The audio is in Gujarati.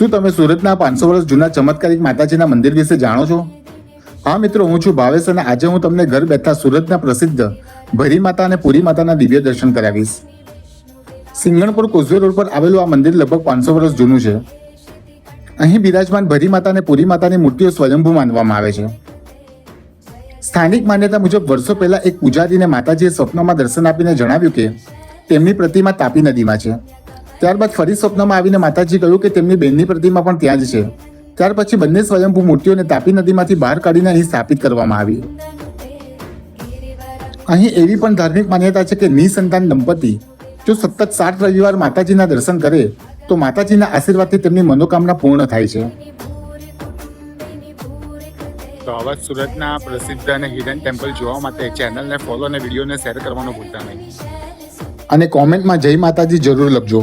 શું તમે સુરતના 500 વર્ષ જૂના ચમત્કારિક માતાજીના મંદિર વિશે જાણો છો? હા મિત્રો, હું છું ભાવેશ અને આજે હું તમને ઘર બેઠા સુરતના પ્રસિદ્ધ ભરી માતા અને પુરી માતાના દિવ્ય દર્શન કરાવીશ. સિંગણપુર કોઝવે રોડ પર આવેલું આ મંદિર લગભગ 500 વર્ષ જૂનું છે. અહીં બિરાજમાન ભરી માતા અને પુરી માતાની મૂર્તિઓ સ્વયંભૂ માનવામાં આવે છે. સ્થાનિક માન્યતા મુજબ વર્ષો પહેલા એક પૂજારીને માતાજીએ સ્વપ્નમાં દર્શન આપીને જણાવ્યું કે તેમની પ્રતિમા તાપી નદીમાં છે. ત્યારબાદ ફરી સ્વપ્નમાં આવીને માતાજી કહ્યું કે તેમની બહેનની પ્રતિમા પણ ત્યાં જ છે. ત્યાર પછી બંને સ્વયંભૂ મૂર્તિઓને તાપી નદીમાંથી બહાર કાઢીને અહીં સ્થાપિત કરવામાં આવી. અહીં એવી પણ ધાર્મિક માન્યતા છે કે નિસંતાન દંપતી જો સતત 7 રવિવાર માતાજીના દર્શન કરે તો માતાજીના આશીર્વાદથી તેમની મનોકામના પૂર્ણ થાય છે. તો આવા સુરતના પ્રસિદ્ધ અને હિડન ટેમ્પલ જોવા માટે ચેનલને ફોલો અને વિડીયોને શેર કરવાનું ભૂલતા નહીં. અને કોમેન્ટમાં જય માતાજી જરૂર લખજો.